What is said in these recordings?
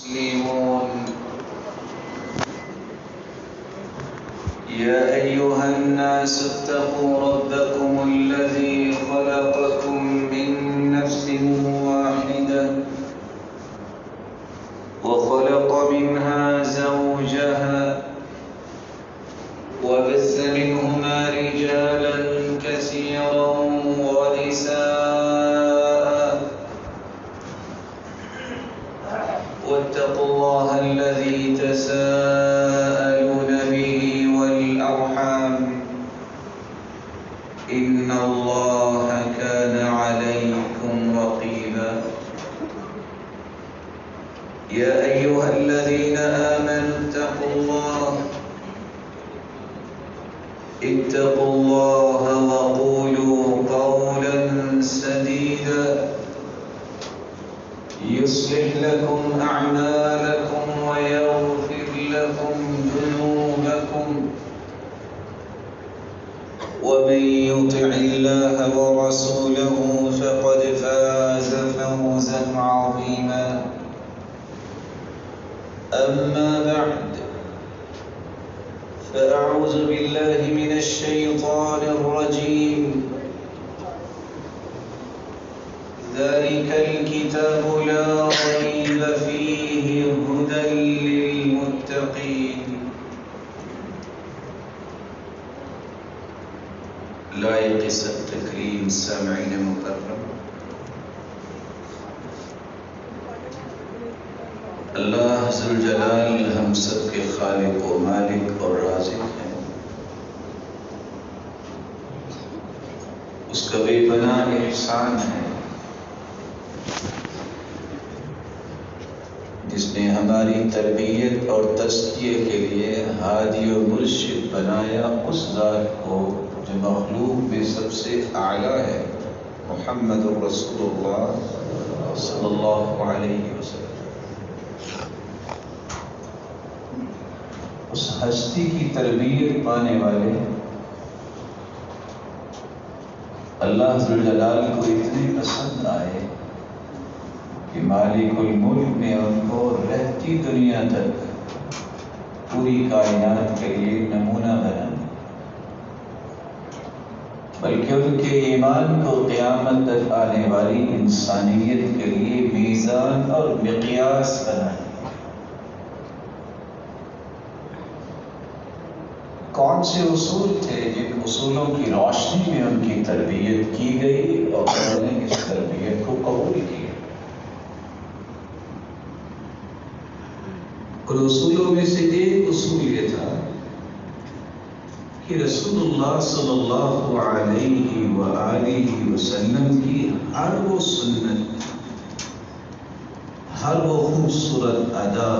مسلمون. يا أيها الناس اتقوا ربكم الذي خلقكم من نفس واحدة وخلق منها زوجها وبث منهما رجالا كثيرا ونساء واتقوا الله الذي تساءلون به والأرحام إن الله كان عليكم رقيبا. يا أيها الذين آمنوا اتقوا الله وقولوا قولا سديدا يصلح لكم أعمالكم ويغفر لكم ذنوبكم ومن يطع الله ورسوله فقد فاز فوزا عظيما. أما بعد فأعوذ بالله من الشيطان الرجيم. ذلك الكتاب لا ريب فيه هدى للمتقين. لائق التكريم سامعین مکرم، اللہ ذوالجلال ہم سب کے خالق و مالک اور رازق ہیں. اس کا بے پناہ احسان ہے جس نے ہماری تربیت اور تزکیے کے لیے ہادی و مرشد بنایا اس ذات کو جو مخلوق میں سب سے اعلیٰ ہے، محمد رسول اللہ صلی اللہ علیہ وسلم. اس ہستی کی تربیت پانے والے اللہ ذوالجلال کو اتنے پسند آئے کہ مالک الملک نے ان کو رہتی دنیا تک پوری کائنات کے لیے نمونہ بنا، بلکہ ان کے ایمان کو قیامت تک آنے والی انسانیت کے لیے میزان اور مقیاس بنایا. کون سے اصول تھے جن اصولوں کی روشنی میں ان کی تربیت کی گئی اور انہوں نے اس تربیت کو قبول کیا؟ ان اصولوں میں سے ایک اصول یہ تھا کہ رسول اللہ صلی اللہ علیہ وآلہ وسلم کی ہر وہ سنت، ہر وہ خوبصورت ادا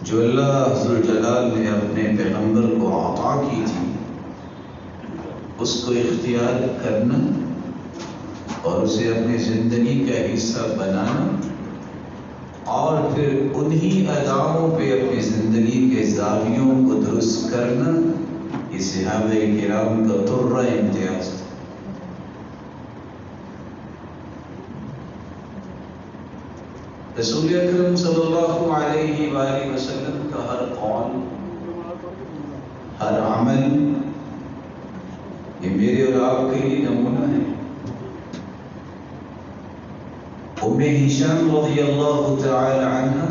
جو اللہ ذوالجلال نے اپنے پیغمبر کو عطا کی تھی، اس کو اختیار کرنا اور اسے اپنی زندگی کا حصہ بنانا، اور پھر انہی اداؤں پہ اپنی زندگی کے زاویوں کو درست کرنا، یہ صحابہ کرام کا طرہ امتیاز تھا. رسول اکرم صلی اللہ علیہ وآلہ وسلم کا ہر قول، ہر عمل یہ میرے اور آپ کے لیے نمونہ ہے. ام ہشام رضی اللہ تعالی عنہ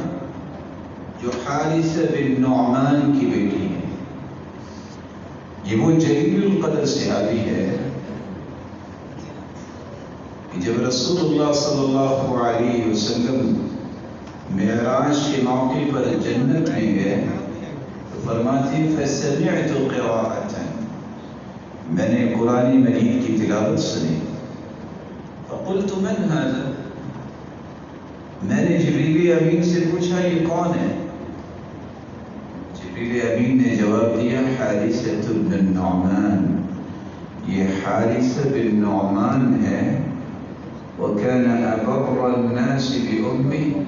جو حارثہ بن نعمان کی بیٹی ہے، یہ وہ جلیل القدر صحابی ہے کہ جب رسول اللہ صلی اللہ علیہ وسلم معراج کے موقع پر جنت میں گئے تو فرماتی فسمعت قراءۃ، میں نے قرآن مجید کی تلاوت سنی. فقلت من هذا، میں نے جبریل امین سے پوچھا یہ کون ہے؟ جبریل امین نے جواب دیا حارثہ بن نعمان، یہ حارثہ بن نعمان ہے. وكان أبر الناس بأمه،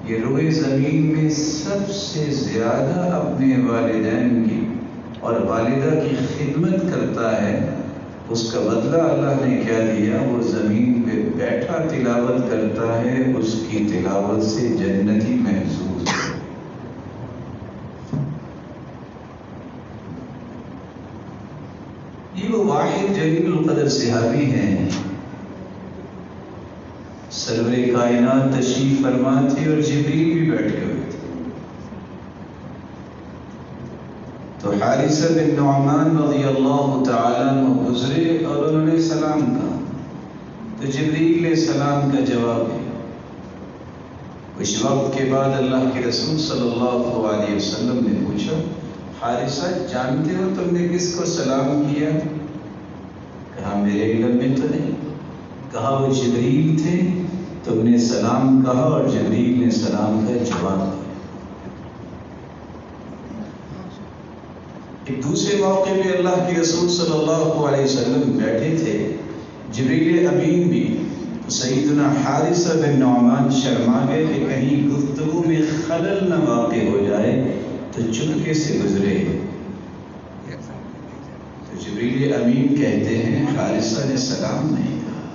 یہ روئے زمین میں سب سے زیادہ اپنے والدین کی اور والدہ کی خدمت کرتا ہے اس کا بدلہ اللہ نے کیا دیا؟ وہ زمین پہ بیٹھا تلاوت کرتا ہے، اس کی تلاوت سے جنتی محسوس ہے۔ یہ وہ واحد جلیل القدر صحابی ہیں، سرور کائنات تشریف فرما تھے اور جبریل بھی بیٹھے ہوئے تھے۔ تو حارثہ بن نعمان رضی اللہ تعالیٰ عنہ گزرے اور انہوں نے سلام کہا، تو جبریل نے سلام کا جواب دیا۔ کچھ وقت کے بعد اللہ کے رسول صلی اللہ علیہ وسلم نے پوچھا، حارثہ جانتے ہو تم نے کس کو سلام کیا؟ کہا میرے علم میں تو نہیں۔ کہا وہ جبریل تھے، تم نے سلام کہا اور جبریل نے سلام کا جواب دیا۔ ایک دوسرے موقع میں اللہ کے رسول صلی اللہ علیہ وسلم بیٹھے تھے، جبریل امین بھی، سیدنا حارثہ بن نعمان شرما گئے کہ کہیں گفتگو میں خلل نہ واقع ہو جائے، تو چپکے سے گزرے۔ تو جبریل امین کہتے ہیں حارثہ نے سلام نہیں کہا۔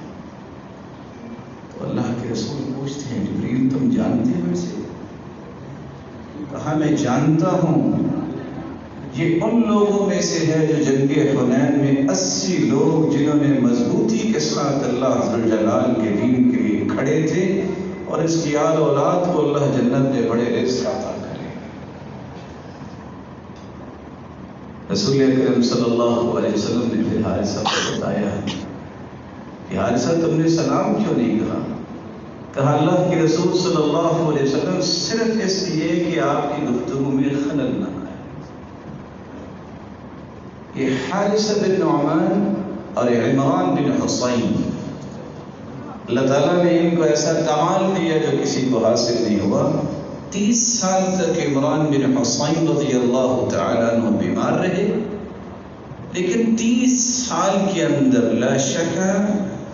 تو اللہ کے رسول پوچھتے ہیں جبریل تم جانتے ہو اسے؟ کہا میں جانتا ہوں، یہ ان لوگوں میں سے ہے جو جنگ حنین میں 80 لوگ جنہوں نے مضبوطی کے ساتھ اللہ ذوالجلال کے دین کے لیے کھڑے تھے، اور اس کی آل اولاد کو اللہ جنت میں بڑے رزق عطا کرے۔ رسول اکرم صلی اللہ علیہ وسلم نے پھر حارثہ کو بتایا کہ حارثہ تم نے سلام کیوں نہیں کہا؟ کہا اللہ کے رسول صلی اللہ علیہ وسلم صرف اس لیے کہ آپ کی گفتگو میں خلل نہ آئے۔ یہ حارثہ بن نعمان اور عمران بن حسین، اللہ تعالیٰ نے ان کو ایسا کمال دیا جو کسی کو حاصل نہیں ہوا۔ 30 سال تک عمران بن حسین رضی اللہ تعالیٰ عنہ بیمار رہے، لیکن 30 سال کے اندر لا شکا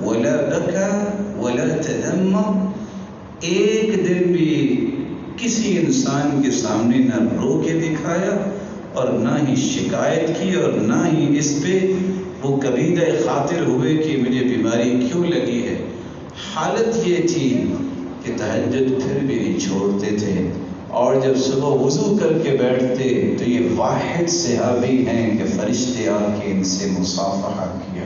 ولا بکا ولا تذمر، ایک دن بھی کسی انسان کے سامنے نہ رو کے دکھایا اور نہ ہی شکایت کی، اور نہ ہی اس پہ وہ کبیدہ خاطر ہوئے کہ مجھے بیماری کیوں لگی ہے۔ حالت یہ تھی کہ تہجد پھر بھی نہیں چھوڑتے تھے، اور جب صبح وضو کر کے بیٹھتے تو یہ واحد صحابی ہیں کہ فرشتے آ کے ان سے مصافحہ کیا